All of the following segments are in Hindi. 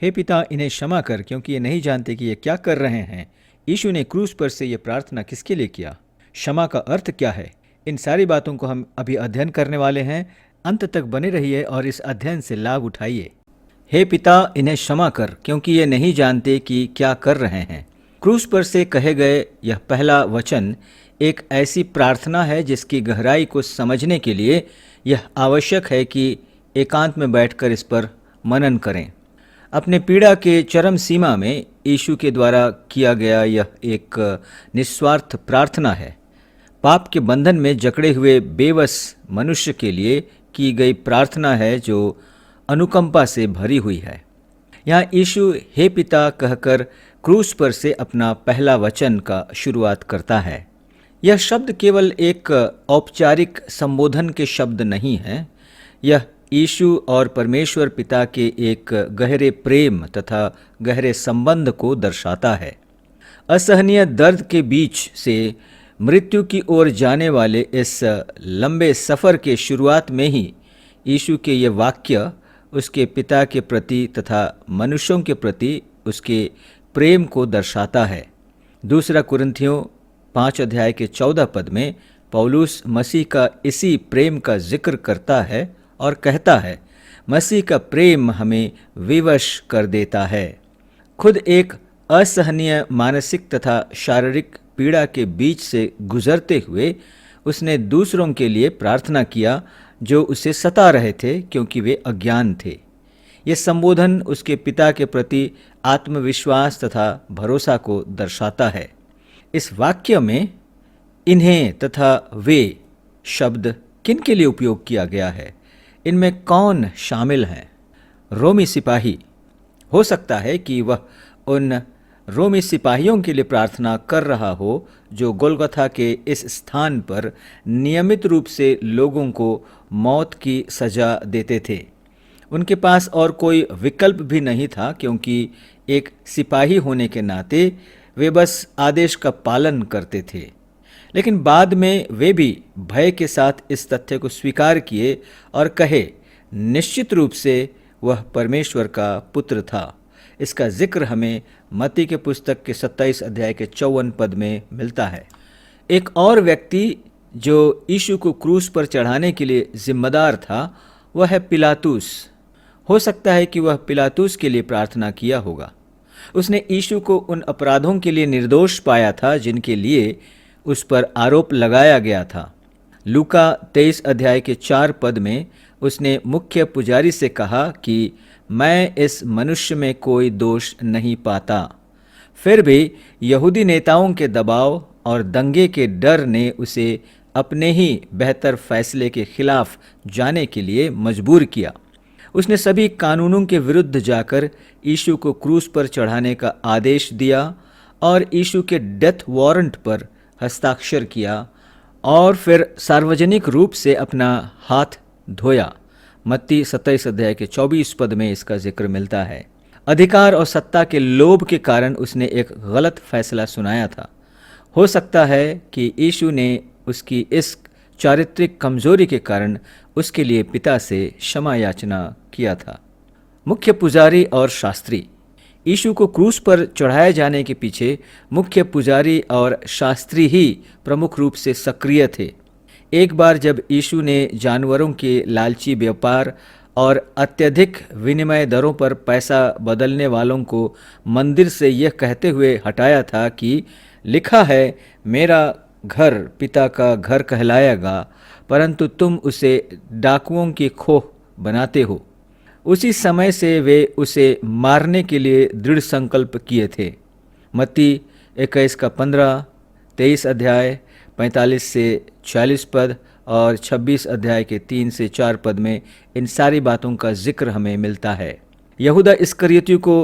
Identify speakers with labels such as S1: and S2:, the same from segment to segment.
S1: हे पिता, इन्हें क्षमा कर, क्योंकि ये नहीं जानते कि ये क्या कर रहे हैं। यीशु ने क्रूस पर से ये प्रार्थना किसके लिए किया? क्षमा का अर्थ क्या है? इन सारी बातों को हम अभी अध्ययन करने वाले हैं। अंत तक बने रहिए और इस अध्ययन से लाभ उठाइए। हे पिता, इन्हें क्षमा कर, क्योंकि ये नहीं जानते कि क्या कर रहे हैं। क्रूस पर से कहे गए यह पहला वचन एक ऐसी प्रार्थना है जिसकी गहराई को समझने के लिए यह आवश्यक है कि एकांत में बैठकर इस पर मनन करें। अपने पीड़ा के चरम सीमा में यीशु के द्वारा किया गया यह एक निस्वार्थ प्रार्थना है। पाप के बंधन में जकड़े हुए बेबस मनुष्य के लिए की गई प्रार्थना है जो अनुकंपा से भरी हुई है। यहाँ यीशु हे पिता कहकर क्रूस पर से अपना पहला वचन का शुरुआत करता है। यह शब्द केवल एक औपचारिक संबोधन के शब्द नहीं है। यह यीशु और परमेश्वर पिता के एक गहरे प्रेम तथा गहरे संबंध को दर्शाता है। असहनीय दर्द के बीच से मृत्यु की ओर जाने वाले इस लंबे सफ़र के शुरुआत में ही यीशु के ये वाक्य उसके पिता के प्रति तथा मनुष्यों के प्रति उसके प्रेम को दर्शाता है। दूसरा कुरिन्थियों 5 अध्याय के 14 पद में पौलुस मसीह का इसी प्रेम का जिक्र करता है और कहता है, मसीह का प्रेम हमें विवश कर देता है। खुद एक असहनीय मानसिक तथा शारीरिक पीड़ा के बीच से गुजरते हुए उसने दूसरों के लिए प्रार्थना किया जो उसे सता रहे थे, क्योंकि वे अज्ञान थे। ये संबोधन उसके पिता के प्रति आत्मविश्वास तथा भरोसा को दर्शाता है। इस वाक्य में इन्हें तथा वे शब्द किन के लिए उपयोग किया गया है? इनमें कौन शामिल हैं? रोमी सिपाही। हो सकता है कि वह उन रोमी सिपाहियों के लिए प्रार्थना कर रहा हो जो गोलगथा के इस स्थान पर नियमित रूप से लोगों को मौत की सजा देते थे। उनके पास और कोई विकल्प भी नहीं था, क्योंकि एक सिपाही होने के नाते वे बस आदेश का पालन करते थे। लेकिन बाद में वे भी भय के साथ इस तथ्य को स्वीकार किए और कहे, निश्चित रूप से वह परमेश्वर का पुत्र था। इसका जिक्र हमें मत्ती के पुस्तक के 27 अध्याय के 54 पद में मिलता है। एक और व्यक्ति जो यीशु को क्रूस पर चढ़ाने के लिए जिम्मेदार था वह है पिलातुस। हो सकता है कि वह पिलातुस के लिए प्रार्थना किया होगा। उसने यीशु को उन अपराधों के लिए निर्दोष पाया था जिनके लिए उस पर आरोप लगाया गया था। लूका 23 अध्याय के 4 पद में उसने मुख्य पुजारी से कहा कि मैं इस मनुष्य में कोई दोष नहीं पाता। फिर भी यहूदी नेताओं के दबाव और दंगे के डर ने उसे अपने ही बेहतर फैसले के खिलाफ जाने के लिए मजबूर किया। उसने सभी कानूनों के विरुद्ध जाकर यीशु को क्रूस पर चढ़ाने का आदेश दिया और यीशु के डेथ वारंट पर हस्ताक्षर किया और फिर सार्वजनिक रूप से अपना हाथ धोया। मत्ती 27 अध्याय के 24 पद में इसका जिक्र मिलता है। अधिकार और सत्ता के लोभ के कारण उसने एक गलत फैसला सुनाया था। हो सकता है कि यीशु ने उसकी इस चारित्रिक कमजोरी के कारण उसके लिए पिता से क्षमा याचना किया था। मुख्य पुजारी और शास्त्री। यीशु को क्रूस पर चढ़ाए जाने के पीछे मुख्य पुजारी और शास्त्री ही प्रमुख रूप से सक्रिय थे। एक बार जब यीशु ने जानवरों के लालची व्यापार और अत्यधिक विनिमय दरों पर पैसा बदलने वालों को मंदिर से यह कहते हुए हटाया था कि लिखा है, मेरा घर पिता का घर कहलाएगा, परंतु तुम उसे डाकुओं की खोह बनाते हो। उसी समय से वे उसे मारने के लिए दृढ़ संकल्प किए थे। मत्ती 21 का 15, 23 अध्याय 45 से 46 पद और 26 अध्याय के 3 से 4 पद में इन सारी बातों का जिक्र हमें मिलता है। यहूदा इस्करियोती को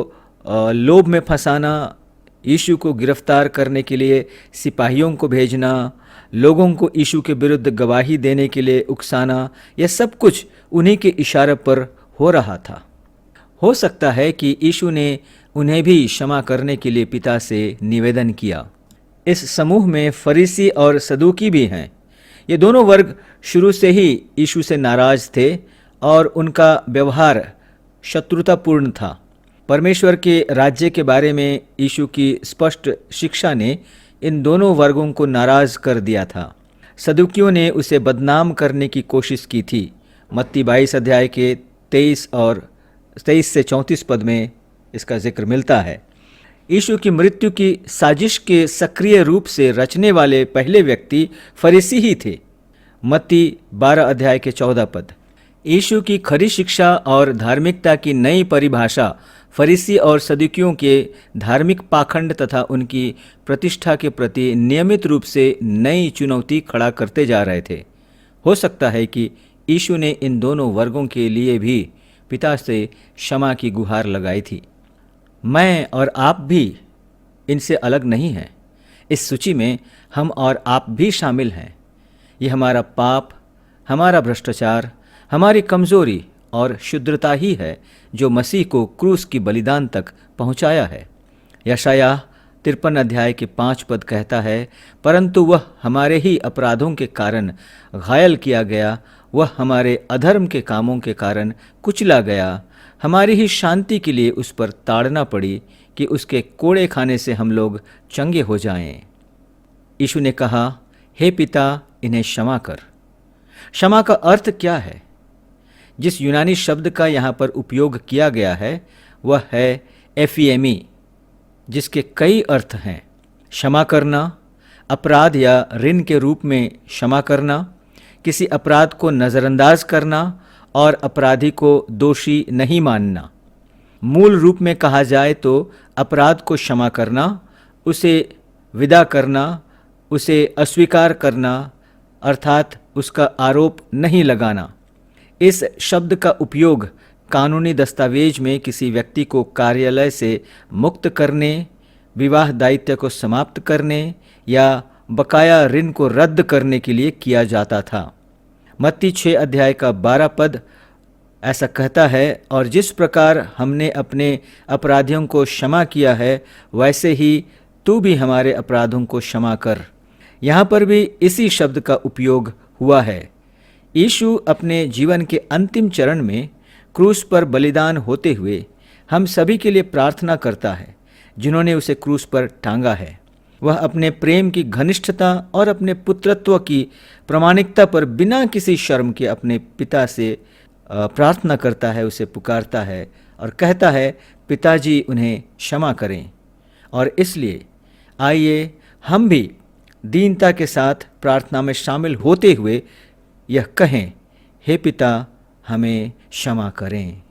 S1: लोभ में फंसाना, यीशु को गिरफ्तार करने के लिए सिपाहियों को भेजना, लोगों को यीशु के विरुद्ध गवाही देने के लिए उकसाना, यह सब कुछ उन्हीं के इशारे पर हो रहा था। हो सकता है कि यीशु ने उन्हें भी क्षमा करने के लिए पिता से निवेदन किया। इस समूह में फरीसी और सदूकी भी हैं। ये दोनों वर्ग शुरू से ही यीशु से नाराज थे और उनका व्यवहार शत्रुतापूर्ण था। परमेश्वर के राज्य के बारे में यीशु की स्पष्ट शिक्षा ने इन दोनों वर्गों को नाराज कर दिया था। सदुकियों ने उसे बदनाम करने की कोशिश की थी। मत्ती 22 अध्याय के 23 से 34 पद में इसका जिक्र मिलता है। यीशु की मृत्यु की साजिश के सक्रिय रूप से रचने वाले पहले व्यक्ति फरीसी ही थे। मत्ती 12 अध्याय के 14 पद। यीशु की खरी शिक्षा और धार्मिकता की नई परिभाषा फरीसी और सदुकियों के धार्मिक पाखंड तथा उनकी प्रतिष्ठा के प्रति नियमित रूप से नई चुनौती खड़ा करते जा रहे थे। हो सकता है कि यीशु ने इन दोनों वर्गों के लिए भी पिता से क्षमा की गुहार लगाई थी। मैं और आप भी इनसे अलग नहीं हैं। इस सूची में हम और आप भी शामिल हैं। ये हमारा पाप, हमारा भ्रष्टाचार, हमारी कमजोरी और शुद्धता ही है जो मसीह को क्रूस की बलिदान तक पहुंचाया है। यशायाह 53 अध्याय के 5 पद कहता है, परंतु वह हमारे ही अपराधों के कारण घायल किया गया, वह हमारे अधर्म के कामों के कारण कुचला गया, हमारी ही शांति के लिए उस पर ताड़ना पड़ी कि उसके कोड़े खाने से हम लोग चंगे हो जाएं। यीशु ने कहा, हे पिता, इन्हें क्षमा कर। क्षमा का अर्थ क्या है? जिस यूनानी शब्द का यहाँ पर उपयोग किया गया है वह है एफीएमी, जिसके कई अर्थ हैं। क्षमा करना, अपराध या ऋण के रूप में क्षमा करना, किसी अपराध को नज़रअंदाज करना और अपराधी को दोषी नहीं मानना। मूल रूप में कहा जाए तो अपराध को क्षमा करना, उसे विदा करना, उसे अस्वीकार करना, अर्थात उसका आरोप नहीं लगाना। इस शब्द का उपयोग कानूनी दस्तावेज में किसी व्यक्ति को कार्यालय से मुक्त करने, विवाह दायित्व को समाप्त करने या बकाया ऋण को रद्द करने के लिए किया जाता था। मत्ती 6 अध्याय का 12 पद ऐसा कहता है, और जिस प्रकार हमने अपने अपराधियों को क्षमा किया है वैसे ही तू भी हमारे अपराधों को क्षमा कर। यहाँ पर भी इसी शब्द का उपयोग हुआ है। यीशु अपने जीवन के अंतिम चरण में क्रूस पर बलिदान होते हुए हम सभी के लिए प्रार्थना करता है जिन्होंने उसे क्रूस पर टांगा है। वह अपने प्रेम की घनिष्ठता और अपने पुत्रत्व की प्रामाणिकता पर बिना किसी शर्म के अपने पिता से प्रार्थना करता है, उसे पुकारता है और कहता है, पिताजी उन्हें क्षमा करें। और इसलिए आइए हम भी दीनता के साथ प्रार्थना में शामिल होते हुए यह कहें, हे पिता, हमें क्षमा करें।